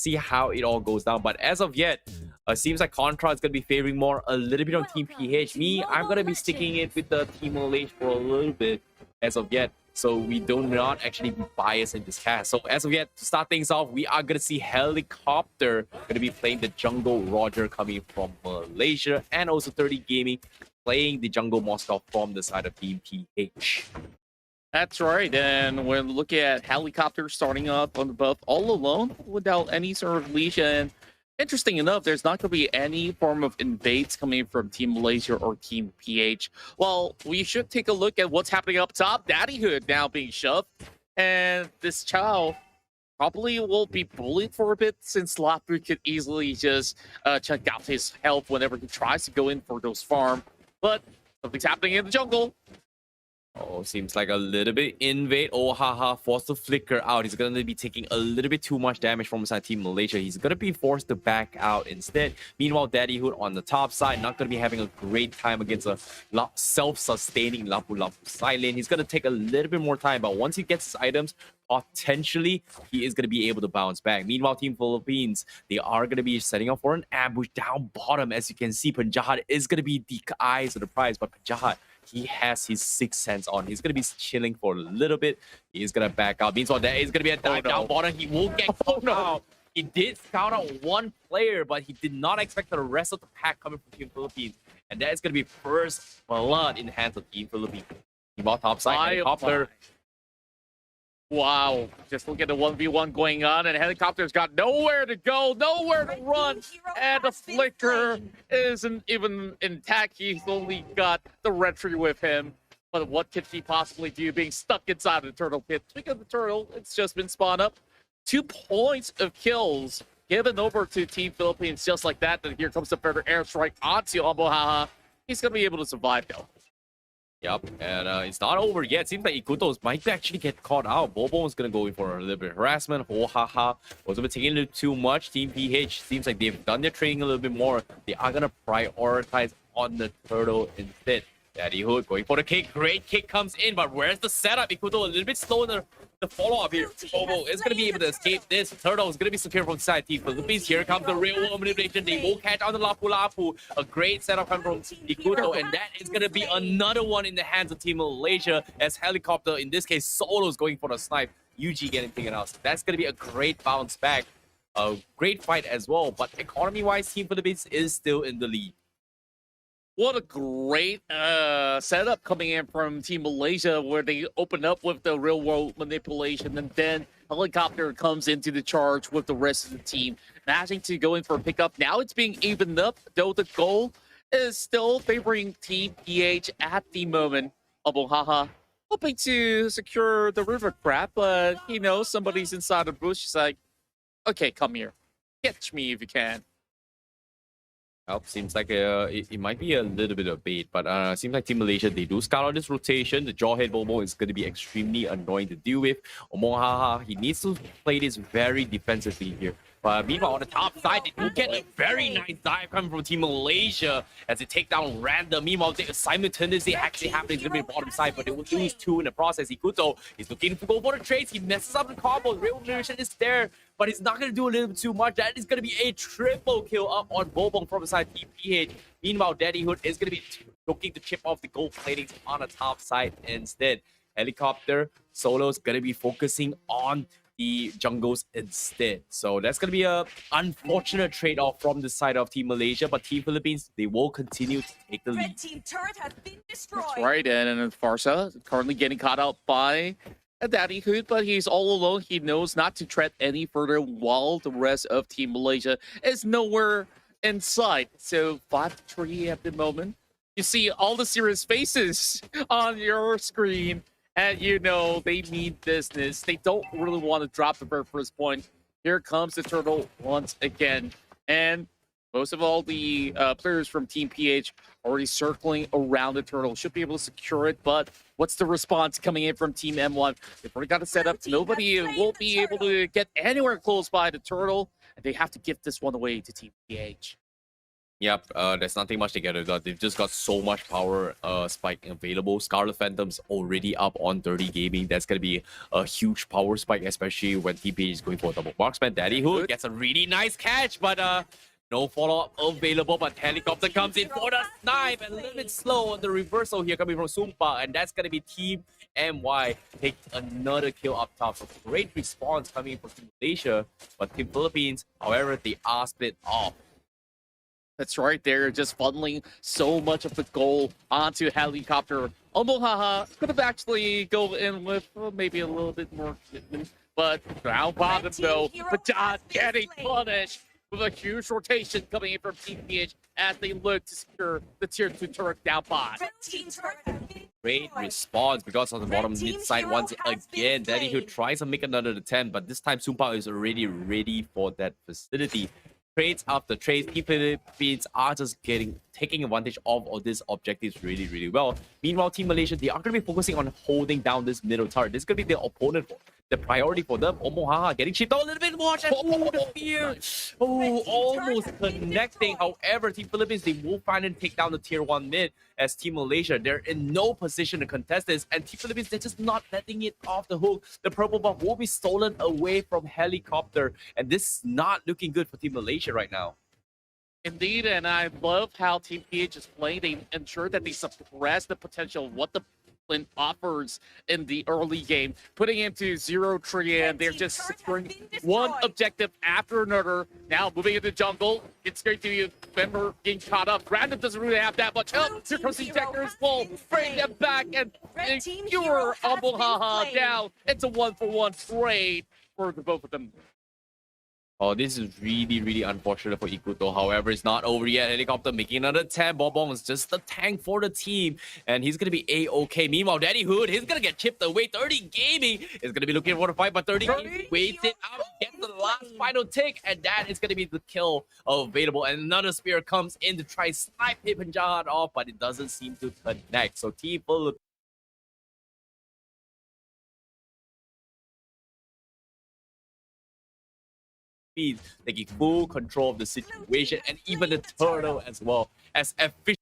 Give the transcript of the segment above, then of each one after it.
see how it all goes down. But as of yet, seems like Contra is going to be favoring more a little bit on Team PH. Me, I'm going to be sticking it with the Team LH for a little bit as of yet. So we do not actually be biased in this cast. So as of yet, to start things off, we are going to see Helicopter going to be playing the jungle Roger coming from Malaysia, and also Thirdy Gaming playing the jungle Moscow from the side of Team PH. That's right, and we're looking at Helicopter starting up on the buff all alone without any sort of leash. And interesting enough, there's not going to be any form of invades coming from Team Malaysia or Team PH. Well, we should take a look at what's happening up top. Daddyhood now being shoved, and this Chow probably will be bullied for a bit, since Lapu could easily just check out his health whenever he tries to go in for those farm. But something's happening in the jungle. Oh, seems like a little bit invade. Oh, haha, forced to flicker out. He's going to be taking a little bit too much damage from inside Team Malaysia. He's going to be forced to back out instead. Meanwhile, Daddyhood on the top side, not going to be having a great time against a self-sustaining Lapu side lane. He's going to take a little bit more time, but once he gets his items, potentially he is going to be able to bounce back. Meanwhile, Team Philippines, they are going to be setting up for an ambush down bottom. As you can see, Penjahat is going to be the eyes of the prize, but Penjahat, he has his sixth sense on. He's going to be chilling for a little bit. He's going to back out. Meanwhile, there is going to be a dive down bottom. He will get caught out. He did scout out one player, but he did not expect the rest of the pack coming from Team Philippines. And that is going to be first blood in the hands of Team Philippines. Team top side, Helicopter. Wow, just look at the 1v1 going on, and Helicopter's got nowhere to go, nowhere to run, and the flicker isn't even intact. He's only got the retry with him. But what could he possibly do being stuck inside the turtle pit? Speaking of the turtle, it's just been spawned up. 2 points of kills given over to Team Philippines just like that. Then here comes the further airstrike onto Ombong. He's going to be able to survive though. Yep, and it's not over yet. Seems like Ikutos might actually get caught out. Bobo is going to go in for a little bit of harassment. Oh, haha. Also been taking a little too much. Team PH seems like they've done their training a little bit more. They are going to prioritize on the turtle instead. Daddyhood going for the kick. Great kick comes in, but where's the setup? Ikuto a little bit slow in the follow-up here. Bobo is going to be able to escape this. Turtle is going to be secure from side Team Philippines. Here comes the real world manipulation. They will catch on the Lapu. A great setup coming from Ikuto, and that is going to be another one in the hands of Team Malaysia, as Helicopter, in this case, Soloz going for the snipe. Yuji getting taken out. So that's going to be a great bounce back. A great fight as well, but economy-wise, Team Philippines is still in the lead. What a great setup coming in from Team Malaysia, where they open up with the real-world manipulation, and then Helicopter comes into the charge with the rest of the team, managing to go in for a pickup. Now it's being evened up, though the goal is still favoring Team PH at the moment. Ombong hoping to secure the river crab, but you know, somebody's inside the bush. She's like, okay, come here. Catch me if you can. Well, seems like it might be a little bit of bait, but seems like Team Malaysia, they do scout out this rotation. The Jawhead Bobo is going to be extremely annoying to deal with. Ombong, he needs to play this very defensively here. But meanwhile, on the top side, they do get a very nice dive coming from Team Malaysia as they take down Random. Meanwhile, simultaneously actually happening to the bottom side, but they will lose 2 in the process. Ikuto is looking to go for the trades. He messes up the combo. Real mission is there, but he's not going to do a little bit too much. That is going to be a triple kill up on Bobong from the side Team PH. Meanwhile, Daddyhood is going to be looking to chip off the gold platings on the top side instead. Helicopter, Solo's going to be focusing on the jungles instead. So that's going to be a unfortunate trade-off from the side of Team Malaysia, but Team Philippines, they will continue to take the lead. Red team turret has been destroyed. That's right, and Farsa currently getting caught out by a Daddyhood, but he's all alone. He knows not to tread any further while the rest of Team Malaysia is nowhere in sight. So 5-3 at the moment. You see all the serious faces on your screen, and you know they mean business. They don't really want to drop the very first point. Here comes the turtle once again. And most of all, the players from Team PH already circling around the turtle. Should be able to secure it, but what's the response coming in from Team M1? They've already got it set up. Nobody will be able to get anywhere close by the turtle, and they have to give this one away to Team PH. Yep, there's nothing much to get it done. They've just got so much power spike available. Scarlet Phantom's already up on 30 gaming. That's gonna be a huge power spike, especially when TP is going for a double marksman. Daddy Hood gets a really nice catch, but no follow-up available. But Helicopter comes in for the snipe and a little bit slow on the reversal here coming from Sumpak, and that's gonna be Team MY take another kill up top. So great response coming from Team Malaysia, but Team Philippines, however, they are split off. That's right, they're just funneling so much of the goal onto Helicopter. Ombong could have actually go in with maybe a little bit more commitment, but down bottom though, Penjahat getting punished with a huge rotation coming in from Team PH as they look to secure the tier 2 turret down bot. Red team's turret has been Great destroyed. response because of the bottom Red team's mid side hero once has been again. Daddy Hood slain. tries to make another attempt, but this time Sumpak is already ready for that facility. Trades after trades, Team Philippines are just taking advantage of these objectives really, really well. Meanwhile, Team Malaysia, they are going to be focusing on holding down this middle turret. This is going to be their opponent, the priority for them. Ombong getting chipped out a little bit. Watch and the fear. Oh, almost connecting. However, Team Philippines, they will finally take down the tier 1 mid as Team Malaysia. They're in no position to contest this, and Team Philippines, they're just not letting it off the hook. The purple buff will be stolen away from Helicopter, and this is not looking good for Team Malaysia right now. Indeed, and I love how Team PH is playing. They ensure that they suppress the potential of what the Flint offers in the early game, putting him to 0-3, and they're just securing one objective after another. Now moving into jungle, it's great to be Member getting caught up. Random doesn't really have that much help. Here comes the Injectors, will bring them back and secure Ombong down. It's a 1-for-1 trade for the both of them. Oh, this is really, really unfortunate for Ikuto. However, it's not over yet. Helicopter making another 10. Bobong is just the tank for the team, and he's going to be A-okay. Meanwhile, Daddy Hood, he's going to get chipped away. Thirdy Gaming is going to be looking for the fight, but Thirdy waits it out, gets the last final tick, and that is going to be the kill available. And another spear comes in to try snipe Penjahat off, but it doesn't seem to connect. So Team Philippines taking full control of the situation, and even the turtle as well, as efficient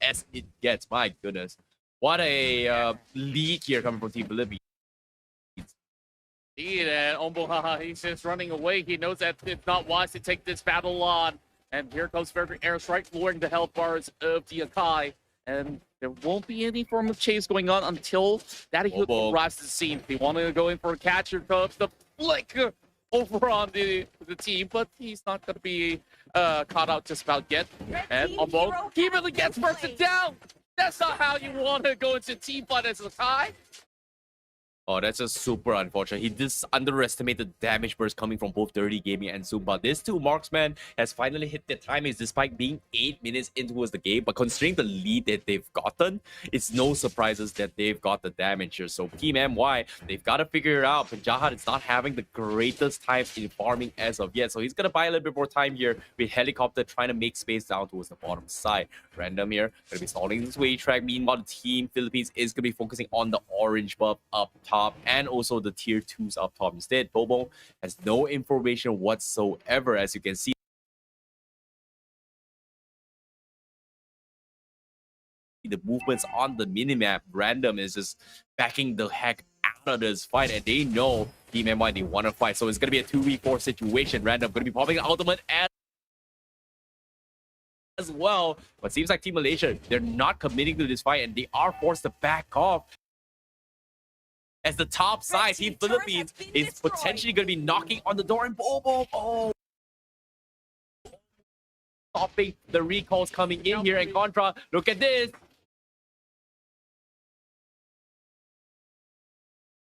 as it gets. My goodness, what a lead here coming from Team Philippines. Indeed, and Ombong he's just running away. He knows that it's not wise to take this battle on. And here comes Frederick Airstrike, lowering the health bars of the Akai. And there won't be any form of chase going on until Daddy Hood arrives to the scene. They want to go in for a catch. Here comes the flick over on the team, but he's not going to be caught out just about yet. And Ombong, he really gets bursted down. That's not how you want to go into team fight as a tie. Oh, that's just super unfortunate. He just underestimated the damage burst coming from both Thirdy Gaming and Sumpak. These two marksmen has finally hit their timings despite being 8 minutes into the game. But considering the lead that they've gotten, it's no surprises that they've got the damage here. So Team MY, they've got to figure it out. Penjahat is not having the greatest time in farming as of yet. So he's going to buy a little bit more time here with Helicopter trying to make space down towards the bottom side. Random here, going to be stalling this wave track. Meanwhile, the Team Philippines is going to be focusing on the orange buff up top and also the tier 2s up top. Instead, Bobong has no information whatsoever. As you can see, the movements on the minimap, Random is just backing the heck out of this fight, and they know Team MY, they want to fight. So it's going to be a 2v4 situation. Random going to be popping an ultimate as well, but seems like Team Malaysia, they're not committing to this fight, and they are forced to back off as the top side, Team Philippines, is potentially going to be knocking on the door, and Bobo, stopping the recalls coming in here. And Contra, look at this.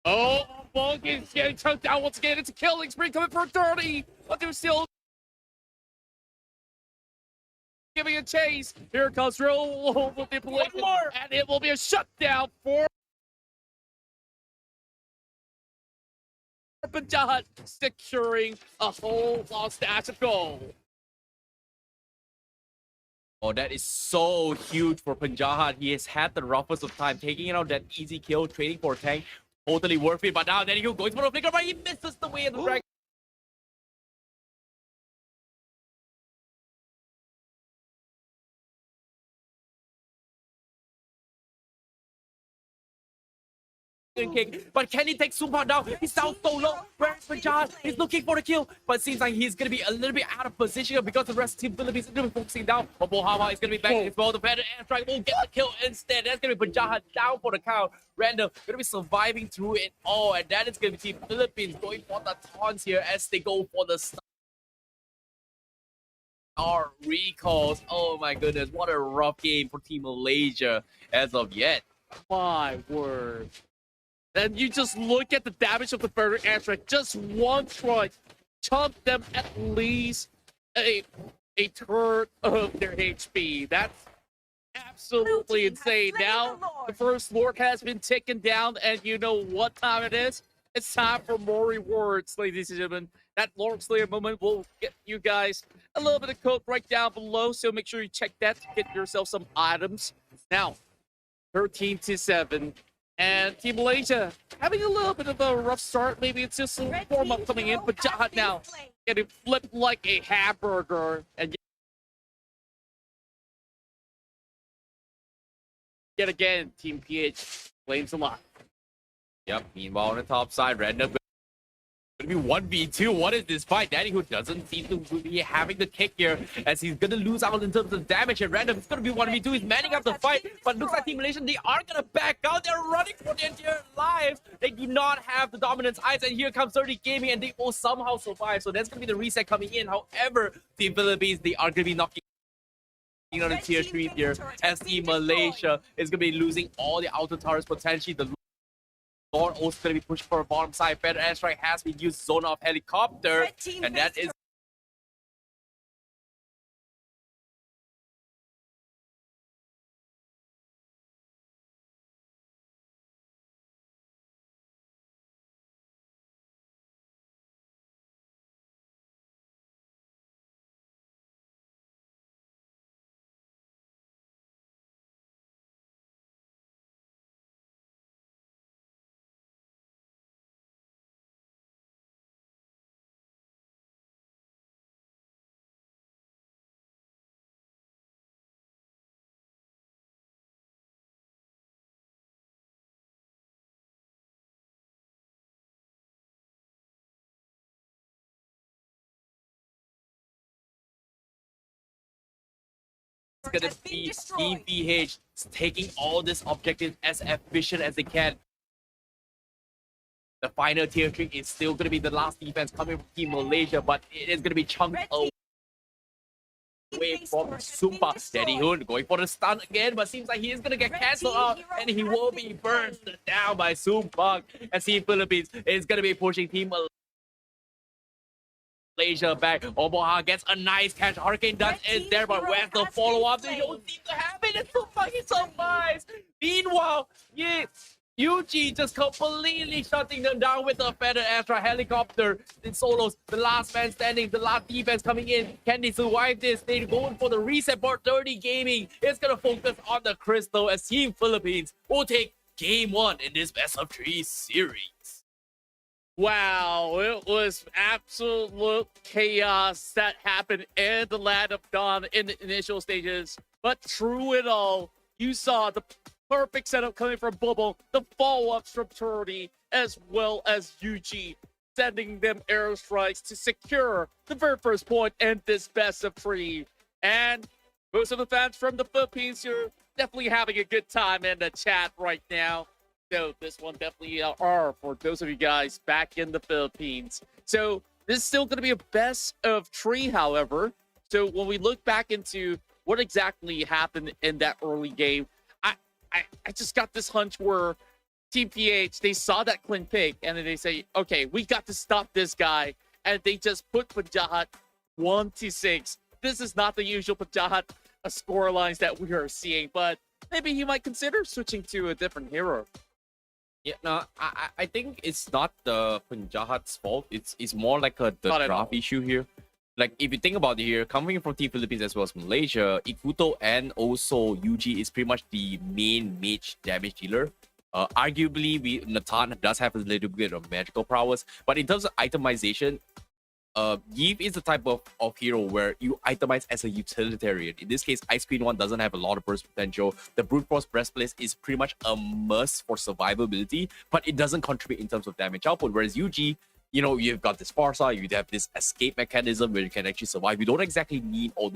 Oh, Ombong is getting choked down once again. It's a killing spree coming for Thirdy, but they're still giving a chase. Here comes real manipulation, and it will be a shutdown for Penjahat, securing a whole long stash of gold. Oh, that is so huge for Penjahat. He has had the roughest of time, taking out that easy kill, trading for a tank. Totally worth it, but now there you go, going for the flicker, but he misses the way of the dragon. Kick, but can he take Sumpak down? He's down so low. Where's Penjahat? He's looking for the kill, but it seems like he's gonna be a little bit out of position because the rest of Team Philippines is gonna be focusing down. But Bohama is gonna be back as well. The better airstrike will get the kill instead. That's gonna be Penjahat down for the count. Random gonna be surviving through it all, and that is gonna be Team Philippines going for the taunts here as they go for the star recalls. Oh my goodness, what a rough game for Team Malaysia as of yet. My word. And you just look at the damage of the further airstrike. Just one strike chumped them at least a third of their HP. That's absolutely insane. Now, the first Lord has been taken down, and you know what time it is? It's time for more rewards, ladies and gentlemen. That Lord Slayer moment will get you guys a little bit of code right down below, so make sure you check that to get yourself some items. Now, 13-7. And Team Malaysia having a little bit of a rough start. Maybe it's just a warm-up coming in, but Penjahat now getting flipped like a hamburger. And yet again, Team PH claims a lot. Yep, meanwhile on the top side, Random gonna be 1v2. What is this fight? Danny, who doesn't seem to be having the kick here, as he's gonna lose out in terms of damage. And Random is gonna be 1v2. He's manning up the fight, but looks like Team Malaysia, they are gonna back out. They're running for their entire lives. They do not have the dominance eyes, and here comes Thirdy Gaming, and they will somehow survive. So that's gonna be the reset coming in. However, Team Philippines, they are gonna be knocking on the tier 3 here, as Team Malaysia is gonna be losing all the outer towers potentially. The Lord also going to be pushing for a bottom side. Better airstrike has been used, zone of helicopter, and that is going to be Team PH taking all these objectives as efficient as they can. The final tier 3 is still going to be the last defense coming from Team Malaysia, but it is going to be chunked away from Sumpak. Steady Hoon going for the stun again, but seems like he is going to get cancelled out, and he will be burned down by Sumpak. And Team Philippines is going to be pushing Team Malaysia back. Ombong gets a nice catch. Hurricane Dance is there, but where's the follow-up? They don't seem to have it. It's so fucking surprise. Meanwhile, Yuji just completely shutting them down with a feather extra helicopter. In Soloz, the last man standing, the last defense coming in. Can they survive this? They're going for the reset board. Thirdy Gaming is going to focus on the crystal as Team Philippines will take game 1 in this best of 3 series. Wow, it was absolute chaos that happened in the Land of Dawn in the initial stages. But through it all, you saw the perfect setup coming from Bobong, the follow-ups from Thirdy, as well as Yuji, sending them airstrikes to secure the very first point in this best of 3. And most of the fans from the Philippines are definitely having a good time in the chat right now. So this one definitely are for those of you guys back in the Philippines. So this is still going to be a best of 3, however. So when we look back into what exactly happened in that early game, I just got this hunch where TPH, they saw that clean pick, and then they say, okay, we got to stop this guy. And they just put Penjahat 1-6. This is not the usual Penjahat score lines that we are seeing, but maybe he might consider switching to a different hero. Yeah, no, I think it's not the Penjahat's fault. It's more like the draft issue here. Like, if you think about it here, coming from Team Philippines as well as Malaysia, Ikuto and also Yuji is pretty much the main mage damage dealer. Arguably, Nathan does have a little bit of magical prowess, but in terms of itemization, Yves is the type of hero where you itemize as a utilitarian. In this case, Ice Queen 1 doesn't have a lot of burst potential. The Brute Force Breastplate is pretty much a must for survivability, but it doesn't contribute in terms of damage output. Whereas Yuji, you know, you've got this Farsa, you have this escape mechanism where you can actually survive. You don't exactly need all this